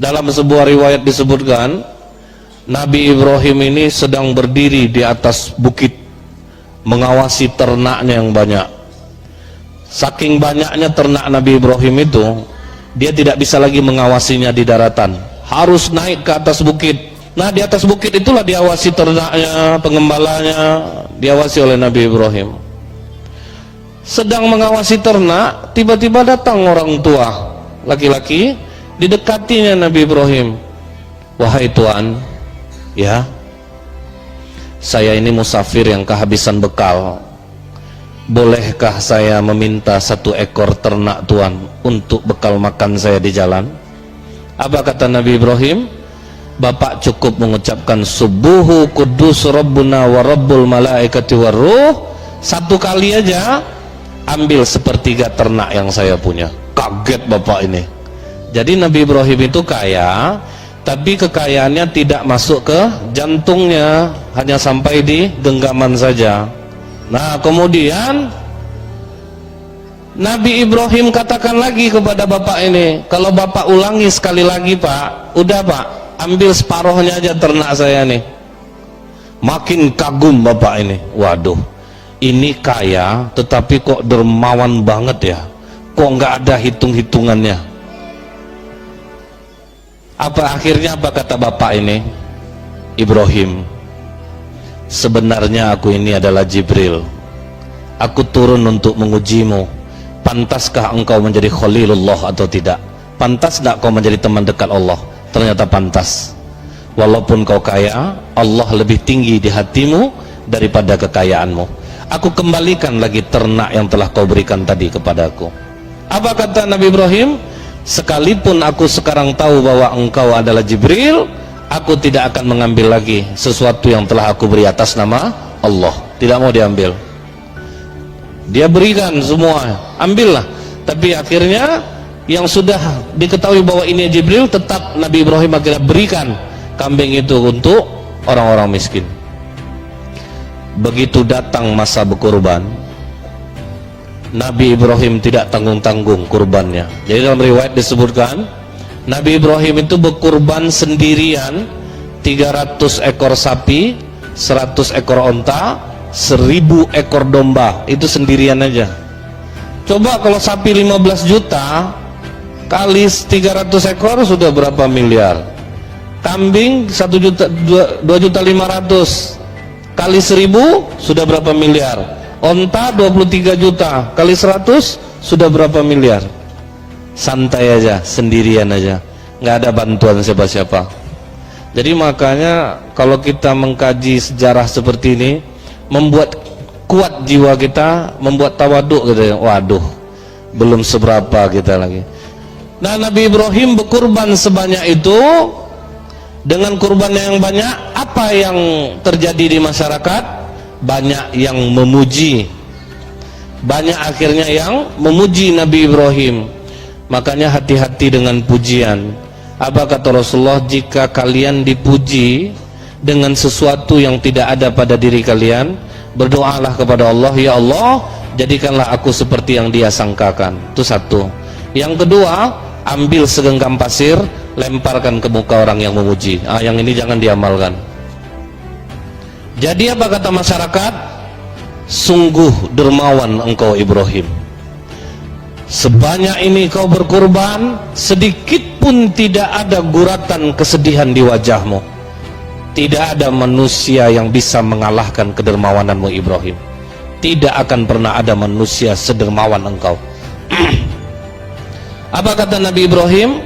Dalam sebuah riwayat disebutkan Nabi Ibrahim ini sedang berdiri di atas bukit mengawasi ternaknya yang banyak. Saking banyaknya ternak Nabi Ibrahim itu, dia tidak bisa lagi mengawasinya di daratan, harus naik ke atas bukit. Nah, di atas bukit itulah diawasi ternaknya, pengembalanya, diawasi oleh Nabi Ibrahim. Sedang mengawasi ternak, tiba-tiba datang orang tua laki-laki, didekatinya Nabi Ibrahim. Wahai Tuan, ya, saya ini musafir yang kehabisan bekal. Bolehkah saya meminta 1 ekor ternak Tuan untuk bekal makan saya di jalan? Apa kata Nabi Ibrahim? Bapak cukup mengucapkan Subuhu Kudus Rabbuna wa Rabbul Malaikati Waruh 1 kali aja, ambil 1/3 ternak yang saya punya. Kaget bapak ini. Jadi Nabi Ibrahim itu kaya, tapi kekayaannya tidak masuk ke jantungnya, hanya sampai di genggaman saja. Nah, kemudian Nabi Ibrahim katakan lagi kepada bapak ini, kalau bapak ulangi sekali lagi Pak, udah Pak, ambil separuhnya aja ternak saya nih. Makin kagum bapak ini. Waduh, ini kaya tetapi kok dermawan banget ya, kok nggak ada hitung-hitungannya. Apa akhirnya, apa kata bapak ini? Ibrahim, sebenarnya aku ini adalah Jibril. Aku turun untuk mengujimu. Pantaskah engkau menjadi Khalilullah atau tidak? Pantas tidak kau menjadi teman dekat Allah? Ternyata pantas. Walaupun kau kaya, Allah lebih tinggi di hatimu daripada kekayaanmu. Aku kembalikan lagi ternak yang telah kau berikan tadi kepadaku. Apa kata Nabi Ibrahim? Sekalipun aku sekarang tahu bahwa engkau adalah Jibril, aku tidak akan mengambil lagi sesuatu yang telah aku beri atas nama Allah. Tidak mau diambil. Dia berikan semua, ambillah. Tapi akhirnya yang sudah diketahui bahwa ini Jibril, tetap Nabi Ibrahim akhirnya berikan kambing itu untuk orang-orang miskin. Begitu datang masa berkurban, Nabi Ibrahim tidak tanggung-tanggung kurbannya. Jadi dalam riwayat disebutkan Nabi Ibrahim itu berkurban sendirian 300 ekor sapi, 100 ekor onta, 1000 ekor domba. Itu sendirian aja. Coba kalau sapi 15 juta kali 300 ekor sudah berapa miliar? Kambing 1 juta, 2.500.000 kali 1000 sudah berapa miliar? Onta 23 juta kali 100 sudah berapa miliar? Santai aja, sendirian aja, nggak ada bantuan siapa-siapa. Jadi makanya kalau kita mengkaji sejarah seperti ini, membuat kuat jiwa kita, membuat tawaduk gitu ya. Waduh, belum seberapa kita lagi. Nah, Nabi Ibrahim berkurban sebanyak itu. Dengan kurbannya yang banyak, apa yang terjadi di masyarakat? Banyak yang memuji, banyak akhirnya yang memuji Nabi Ibrahim. Makanya hati-hati dengan pujian. Apa kata Rasulullah? Jika kalian dipuji dengan sesuatu yang tidak ada pada diri kalian, berdoalah kepada Allah, ya Allah, jadikanlah aku seperti yang dia sangkakan. Itu satu. Yang kedua, ambil segenggam pasir, lemparkan ke muka orang yang memuji. Yang ini jangan diamalkan. Jadi apa kata masyarakat? Sungguh dermawan engkau Ibrahim. Sebanyak ini kau berkurban, sedikit pun tidak ada guratan kesedihan di wajahmu. Tidak ada manusia yang bisa mengalahkan kedermawananmu Ibrahim. Tidak akan pernah ada manusia sedermawan engkau. Apa kata Nabi Ibrahim?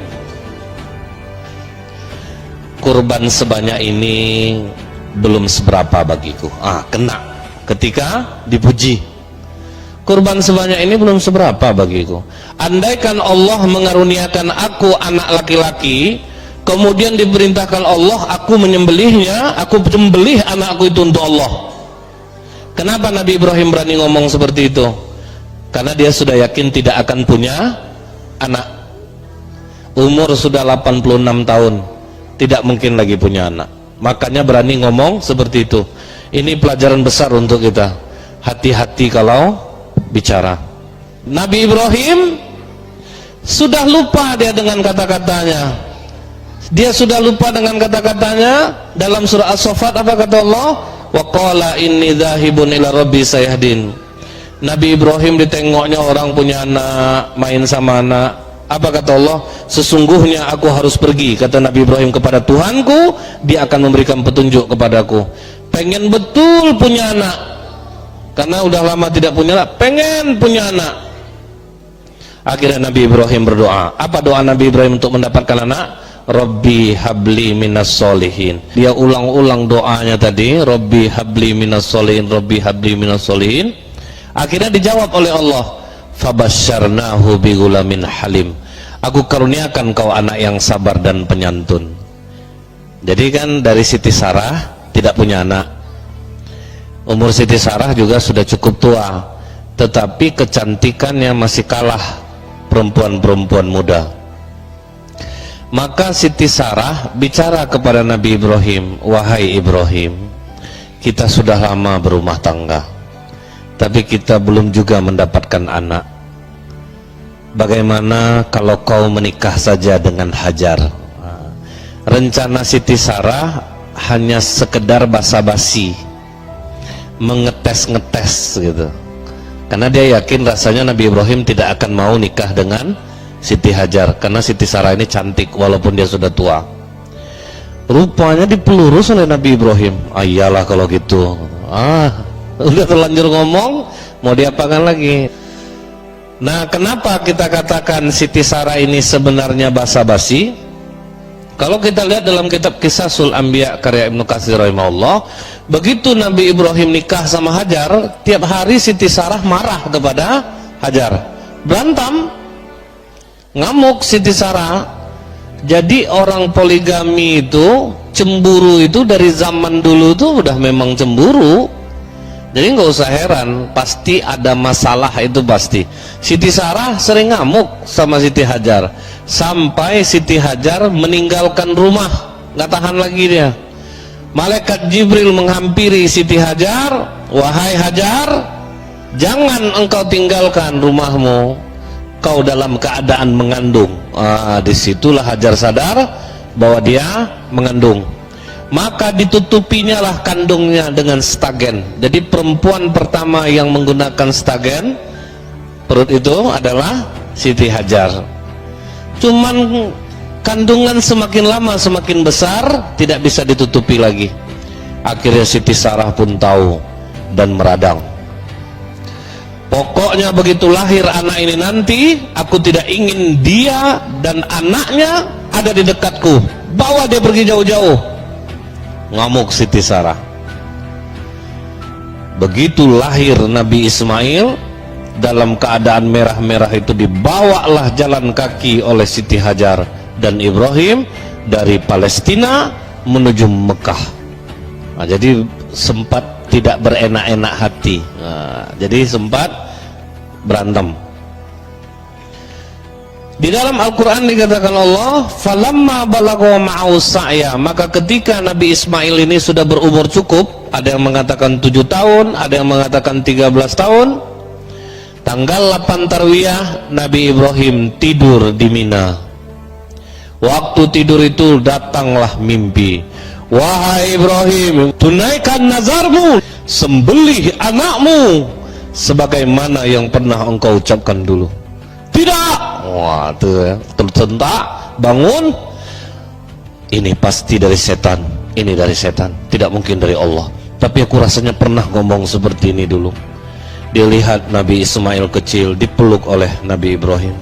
Kurban sebanyak ini belum seberapa bagiku. Kena ketika dipuji. Kurban sebanyak ini belum seberapa bagiku. Andaikan Allah mengaruniakan aku anak laki-laki, kemudian diperintahkan Allah aku menyembelihnya, aku menyembelih anakku itu untuk Allah. Kenapa Nabi Ibrahim berani ngomong seperti itu? Karena dia sudah yakin tidak akan punya anak. Umur sudah 86 tahun, tidak mungkin lagi punya anak. Makanya berani ngomong seperti itu. Ini pelajaran besar untuk kita. Hati-hati kalau bicara. Nabi Ibrahim sudah lupa dia dengan kata-katanya. Dia sudah lupa dengan kata-katanya. Dalam surah As-Saffat apa kata Allah? Wa qala inni dzahibun ila rabbi sayahdin. Nabi Ibrahim ditengoknya orang punya anak, main sama anak. Apa kata Allah? Sesungguhnya aku harus pergi, kata Nabi Ibrahim, kepada Tuhanku, dia akan memberikan petunjuk kepadaku. Pengen betul punya anak, karena udah lama tidak punya anak, pengen punya anak. Akhirnya Nabi Ibrahim berdoa. Apa doa Nabi Ibrahim untuk mendapatkan anak? Rabbi habli minas solihin. Dia ulang-ulang doanya tadi, Rabbi habli minas solihin, Rabbi habli minas solihin. Akhirnya dijawab oleh Allah, fabasyarnahu bigulamin halim. Aku karuniakan kau anak yang sabar dan penyantun. Jadi kan dari Siti Sarah tidak punya anak. Umur Siti Sarah juga sudah cukup tua, tetapi kecantikannya masih kalah perempuan-perempuan muda. Maka Siti Sarah bicara kepada Nabi Ibrahim, wahai Ibrahim, kita sudah lama berumah tangga, tapi kita belum juga mendapatkan anak. Bagaimana kalau kau menikah saja dengan Hajar? Rencana Siti Sarah hanya sekedar basa-basi, mengetes-ngetes gitu, karena dia yakin rasanya Nabi Ibrahim tidak akan mau nikah dengan Siti Hajar, karena Siti Sarah ini cantik walaupun dia sudah tua. Rupanya dipelurus oleh Nabi Ibrahim. Iyalah kalau gitu, udah terlanjur ngomong, mau diapakan lagi? Nah, kenapa kita katakan Siti Sarah ini sebenarnya basa-basi? Kalau kita lihat dalam kitab Qisasul Anbiya karya Ibnu Katsir rahimahullah, begitu Nabi Ibrahim nikah sama Hajar, tiap hari Siti Sarah marah kepada Hajar, berantem, ngamuk Siti Sarah. Jadi orang poligami itu, cemburu itu dari zaman dulu tuh udah memang cemburu. Jadi nggak usah heran, pasti ada masalah, itu pasti. Siti Sarah sering ngamuk sama Siti Hajar, sampai Siti Hajar meninggalkan rumah, nggak tahan lagi dia. Malaikat Jibril menghampiri Siti Hajar, wahai Hajar, jangan engkau tinggalkan rumahmu, kau dalam keadaan mengandung. Disitulah Hajar sadar bahwa dia mengandung. Maka ditutupinya lah kandungnya dengan stagen. Jadi perempuan pertama yang menggunakan stagen perut itu adalah Siti Hajar. Cuman kandungan semakin lama semakin besar, tidak bisa ditutupi lagi. Akhirnya Siti Sarah pun tahu dan meradang. Pokoknya begitu lahir anak ini nanti, aku tidak ingin dia dan anaknya ada di dekatku. Bawa dia pergi jauh-jauh. Ngamuk Siti Sarah. Begitu lahir Nabi Ismail, dalam keadaan merah-merah itu dibawalah jalan kaki oleh Siti Hajar dan Ibrahim dari Palestina menuju Mekah. Jadi sempat tidak berenak-enak hati. Jadi sempat berantem. Di dalam Al-Quran dikatakan Allah, falamma balagha ma'u sa'ya, maka ketika Nabi Ismail ini sudah berumur cukup, ada yang mengatakan 7 tahun, ada yang mengatakan 13 tahun, tanggal 8 Tarwiyah Nabi Ibrahim tidur di Mina. Waktu tidur itu datanglah mimpi, wahai Ibrahim, tunaikan nazarmu, sembelih anakmu sebagaimana yang pernah engkau ucapkan dulu. Tidak. Wah, tuh ya, tersentak, bangun. Ini pasti dari setan. Ini dari setan, tidak mungkin dari Allah. Tapi aku rasanya pernah ngomong seperti ini dulu. Dilihat Nabi Ismail kecil dipeluk oleh Nabi Ibrahim.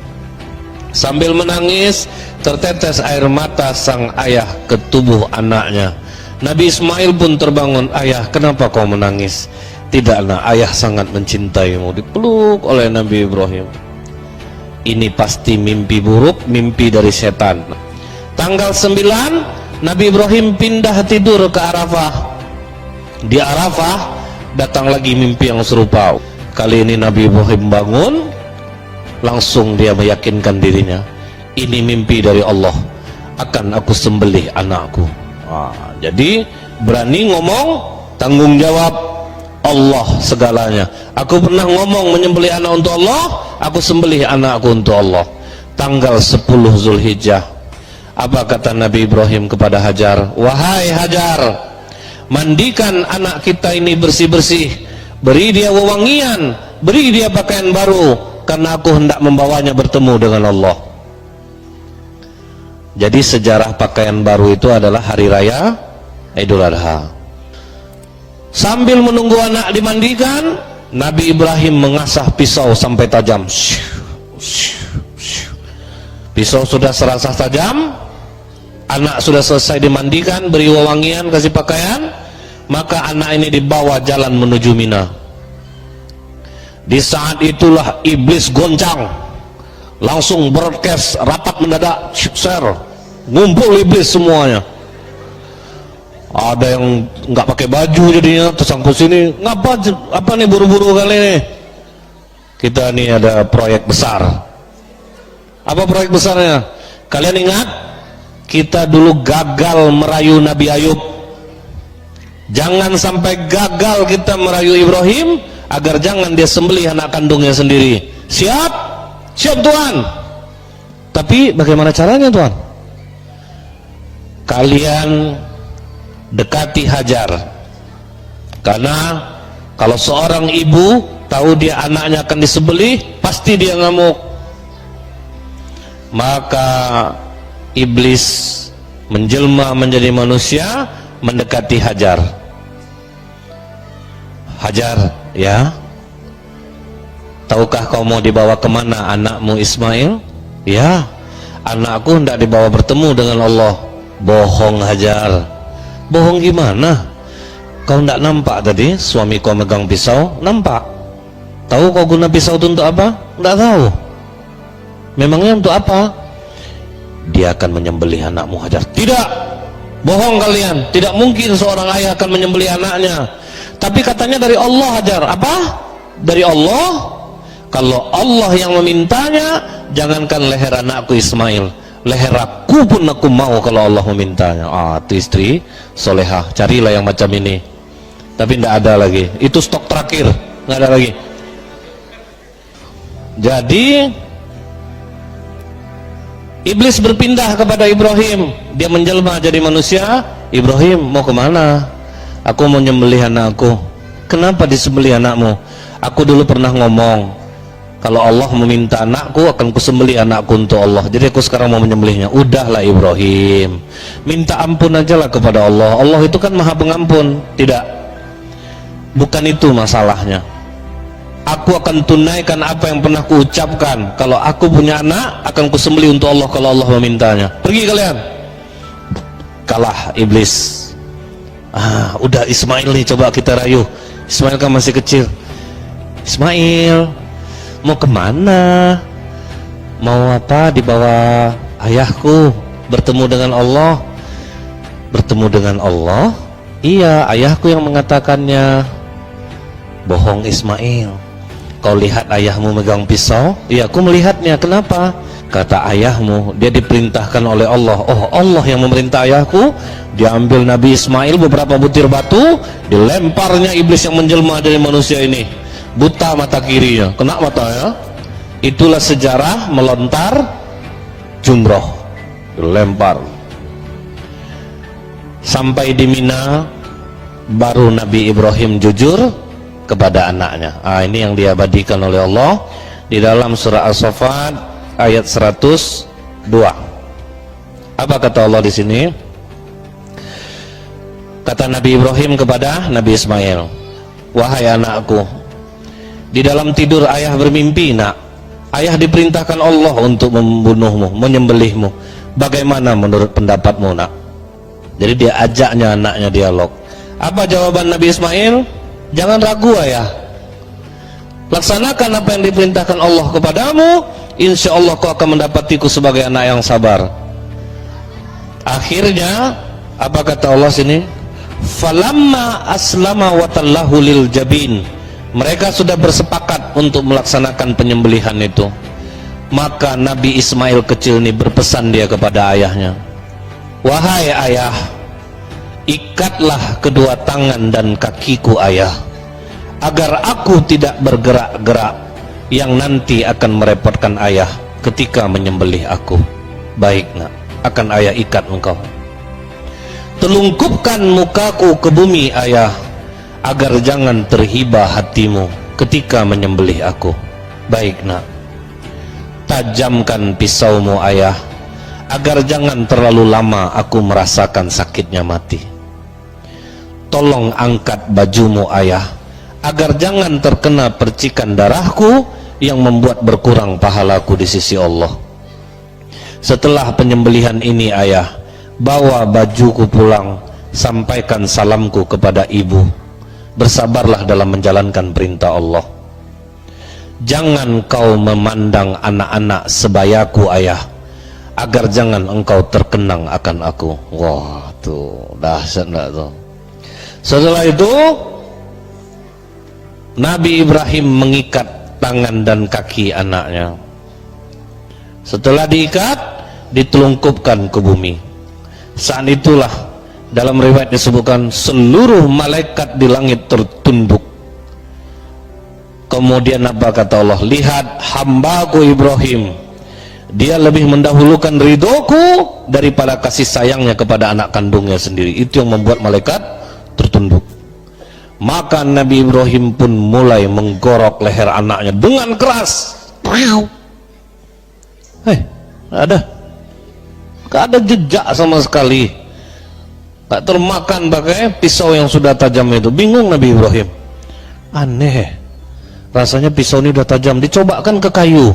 Sambil menangis, tertetes air mata sang ayah ke tubuh anaknya. Nabi Ismail pun terbangun. Ayah, kenapa kau menangis? Tidak, nak, ayah sangat mencintaimu. Dipeluk oleh Nabi Ibrahim. Ini pasti mimpi buruk, mimpi dari setan. Tanggal 9 Nabi Ibrahim pindah tidur ke Arafah. Di Arafah datang lagi mimpi yang serupa. Kali ini Nabi Ibrahim bangun, langsung dia meyakinkan dirinya, ini mimpi dari Allah, akan aku sembelih anakku. Jadi berani ngomong, tanggung jawab Allah segalanya. Aku pernah ngomong menyembelih anak untuk Allah, aku sembelih anakku untuk Allah. Tanggal 10 Zulhijjah Apa kata Nabi Ibrahim kepada Hajar? Wahai Hajar, mandikan anak kita ini bersih-bersih, beri dia wewangian, beri dia pakaian baru, karena aku hendak membawanya bertemu dengan Allah. Jadi sejarah pakaian baru itu adalah hari raya Idul Adha. Sambil menunggu anak dimandikan, Nabi Ibrahim mengasah pisau sampai tajam. Pisau sudah serasa tajam, anak sudah selesai dimandikan, beri wewangian, kasih pakaian, maka anak ini dibawa jalan menuju Mina. Di saat itulah iblis goncang, langsung broadcast rapat mendadak, share, ngumpul iblis semuanya. Ada yang nggak pakai baju jadinya tersangkut sini, ngapa apa nih buru-buru kali ini? Kita nih ada proyek besar. Apa proyek besarnya? Kalian ingat? Kita dulu gagal merayu Nabi Ayub. Jangan sampai gagal kita merayu Ibrahim, agar jangan dia sembelih anak kandungnya sendiri. Siap? Siap Tuhan. Tapi bagaimana caranya Tuhan? Kalian dekati Hajar. Karena kalau seorang ibu tahu dia anaknya akan disembelih, pasti dia ngamuk. Maka iblis menjelma menjadi manusia, mendekati Hajar. Hajar, ya, tahukah kau mau dibawa kemana anakmu Ismail? Ya, anakku hendak dibawa bertemu dengan Allah. Bohong Hajar. Bohong gimana? Kau hendak nampak tadi suami kau megang pisau? Nampak. Tahu kau guna pisau itu untuk apa? Tidak tahu. Memangnya untuk apa? Dia akan menyembelih anakmu Hajar. Tidak, bohong kalian. Tidak mungkin seorang ayah akan menyembelih anaknya. Tapi katanya dari Allah Hajar. Apa? Dari Allah? Kalau Allah yang memintanya, jangankan leher anakku Ismail, leher aku pun aku mau kalau Allah memintanya. Itu istri solehah. Carilah yang macam ini. Tapi tidak ada lagi. Itu stok terakhir, nggak ada lagi. Jadi iblis berpindah kepada Ibrahim. Dia menjelma jadi manusia. Ibrahim, mau kemana? Aku mau nyembelih anakku. Kenapa disembelih anakmu? Aku dulu pernah ngomong, kalau Allah meminta anakku, akan kusembelih anakku untuk Allah. Jadi aku sekarang mau menyembelihnya. Udahlah Ibrahim, minta ampun aja lah kepada Allah. Allah itu kan maha pengampun. Tidak, bukan itu masalahnya. Aku akan tunaikan apa yang pernah kuucapkan. Kalau aku punya anak, akan kusembelih untuk Allah kalau Allah memintanya. Pergi kalian. Kalah iblis. Udah Ismail nih, coba kita rayu. Ismail kan masih kecil. Ismail, mau kemana? Mau apa? Dibawa ayahku bertemu dengan Allah. Bertemu dengan Allah? Iya, ayahku yang mengatakannya. Bohong Ismail. Kau lihat ayahmu megang pisau? Iya, aku melihatnya. Kenapa? Kata ayahmu, dia diperintahkan oleh Allah. Oh, Allah yang memerintah ayahku. Dia ambil Nabi Ismail beberapa butir batu, dilemparnya iblis yang menjelma dari manusia ini. Buta mata kirinya, kena matanya. Itulah sejarah melontar jumroh, dilempar. Sampai di Mina, baru Nabi Ibrahim jujur kepada anaknya. Ini yang diabadikan oleh Allah di dalam surah As-Saffat ayat 102. Apa kata Allah di sini? Kata Nabi Ibrahim kepada Nabi Ismail, wahai anakku, di dalam tidur ayah bermimpi, nak. Ayah diperintahkan Allah untuk membunuhmu, menyembelihmu. Bagaimana menurut pendapatmu, nak? Jadi dia ajaknya anaknya dialog. Apa jawaban Nabi Ismail? Jangan ragu ayah. Laksanakan apa yang diperintahkan Allah kepadamu. Insya Allah kau akan mendapatiku sebagai anak yang sabar. Akhirnya apa kata Allah sini? Falamma aslama wa tallahu lil jabin. Mereka sudah bersepakat untuk melaksanakan penyembelihan itu. Maka Nabi Ismail kecil ini berpesan dia kepada ayahnya, wahai ayah, ikatlah kedua tangan dan kakiku ayah, agar aku tidak bergerak-gerak yang nanti akan merepotkan ayah ketika menyembelih aku. Baik nak. akan ayah ikat engkau. Telungkupkan mukaku ke bumi ayah, agar jangan terhibah hatimu ketika menyembelih aku. Baik nak, tajamkan pisaumu ayah, agar jangan terlalu lama aku merasakan sakitnya mati. Tolong angkat bajumu ayah, agar jangan terkena percikan darahku yang membuat berkurang pahalaku di sisi Allah. Setelah penyembelihan ini ayah, bawa bajuku pulang, sampaikan salamku kepada ibu. Bersabarlah dalam menjalankan perintah Allah. Jangan kau memandang anak-anak sebayaku ayah, agar jangan engkau terkenang akan aku. Wah, tuh dahsyat enggak tuh. Setelah itu Nabi Ibrahim mengikat tangan dan kaki anaknya. Setelah diikat, ditelungkupkan ke bumi. Saat itulah dalam riwayat disebutkan seluruh malaikat di langit tertunduk. Kemudian apa kata Allah? Lihat hambaku Ibrahim, dia lebih mendahulukan ridhoku daripada kasih sayangnya kepada anak kandungnya sendiri. Itu yang membuat malaikat tertunduk. Maka Nabi Ibrahim pun mulai menggorok leher anaknya dengan keras. Gak ada jejak sama sekali, gak termakan pakai pisau yang sudah tajam itu. Bingung Nabi Ibrahim, aneh, rasanya pisau ini udah tajam, dicobakan ke kayu,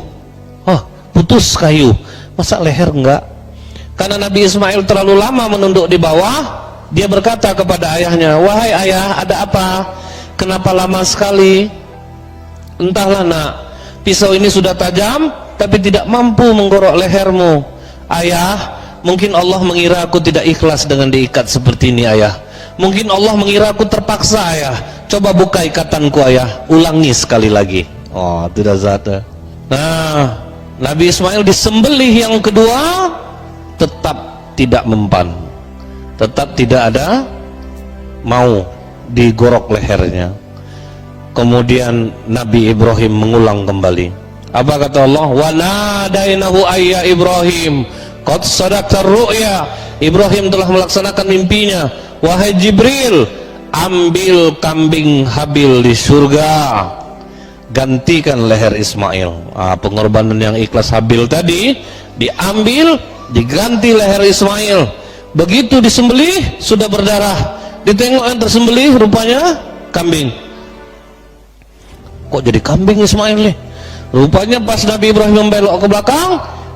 putus kayu, masa leher enggak? Karena Nabi Ismail terlalu lama menunduk di bawah, dia berkata kepada ayahnya, wahai ayah, ada apa? Kenapa lama sekali? Entahlah nak, pisau ini sudah tajam tapi tidak mampu menggorok lehermu. Ayah, mungkin Allah mengira aku tidak ikhlas dengan diikat seperti ini ayah. Mungkin Allah mengira aku terpaksa ayah. Coba buka ikatanku ayah, ulangi sekali lagi. Oh, tidak zat. Nah, Nabi Ismail disembelih yang kedua, tetap tidak mempan, tetap tidak ada mau digorok lehernya. Kemudian Nabi Ibrahim mengulang kembali. Apa kata Allah? Wa nadainahu ayya Ibrahim qad sadaqta ru'ya. Ibrahim telah melaksanakan mimpinya. Wahai Jibril, ambil kambing Habil di surga, gantikan leher Ismail. Pengorbanan yang ikhlas Habil tadi diambil, diganti leher Ismail. Begitu disembelih sudah berdarah, ditengok yang tersembelih rupanya kambing. Kok jadi kambing Ismail nih? Rupanya pas Nabi Ibrahim membelok ke belakang,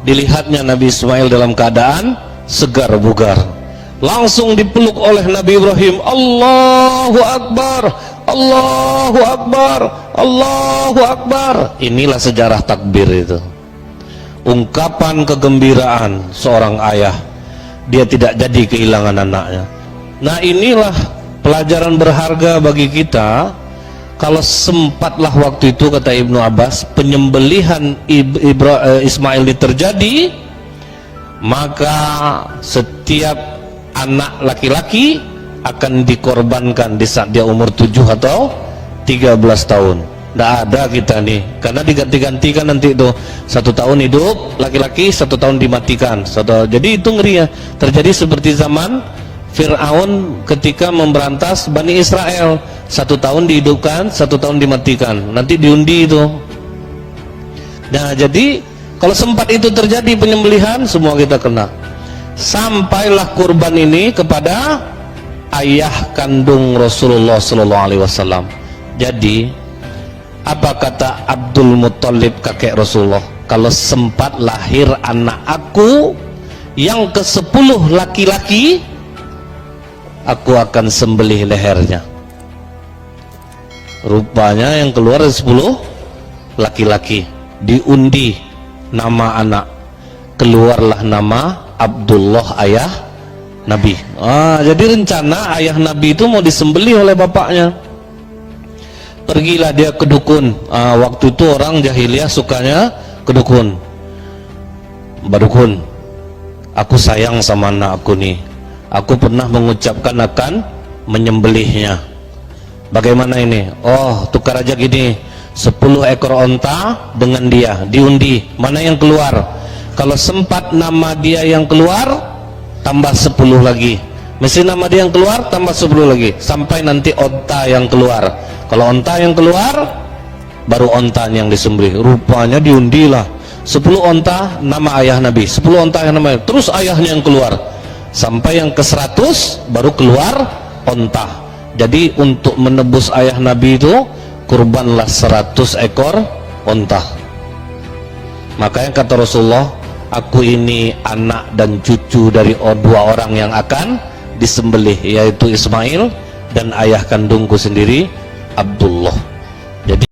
dilihatnya Nabi Ismail dalam keadaan segar bugar. Langsung dipeluk oleh Nabi Ibrahim. Allahu Akbar, Allahu Akbar, Allahu Akbar. Inilah sejarah takbir itu, ungkapan kegembiraan seorang ayah, dia tidak jadi kehilangan anaknya. Nah, inilah pelajaran berharga bagi kita. Kalau sempatlah waktu itu, kata Ibnu Abbas, penyembelihan Ismail ini terjadi, maka setiap anak laki-laki akan dikorbankan di saat dia umur 7 atau 13 tahun. Tidak ada kita nih, karena diganti-gantikan nanti itu 1 tahun hidup laki-laki, 1 tahun dimatikan. Jadi itu ngeri ya. Terjadi seperti zaman Fir'aun ketika memberantas Bani Israel, 1 tahun dihidupkan, 1 tahun dimatikan, nanti diundi itu. Nah, jadi kalau sempat itu terjadi penyembelihan, semua kita kena. Sampailah kurban ini kepada ayah kandung Rasulullah SAW. Jadi apa kata Abdul Muttalib, kakek Rasulullah? Kalau sempat lahir anak aku yang ke-10 laki-laki, aku akan sembelih lehernya. Rupanya yang keluar 10 laki-laki, diundi nama anak, keluarlah nama Abdullah, ayah Nabi. Jadi rencana ayah Nabi itu mau disembelih oleh bapaknya. Pergilah dia ke dukun. Waktu itu orang jahiliyah sukanya ke dukun. Mbak dukun, aku sayang sama anak aku nih, aku pernah mengucapkan akan menyembelihnya. Bagaimana ini? Oh, tukar aja gini, 10 ekor onta dengan dia, diundi, mana yang keluar? Kalau sempat nama dia yang keluar, tambah 10 lagi. Mesti nama dia yang keluar, tambah 10 lagi. Sampai nanti onta yang keluar. Kalau onta yang keluar, baru onta yang disembelih. Rupanya diundilah 10 onta nama ayah Nabi, 10 onta yang nama, terus ayahnya yang keluar. Sampai yang ke 100, baru keluar onta. Jadi untuk menebus ayah Nabi itu, kurbanlah 100 ekor onta. Makanya kata Rasulullah, aku ini anak dan cucu dari dua orang yang akan disembelih, yaitu Ismail dan ayah kandungku sendiri Abdullah. Jadi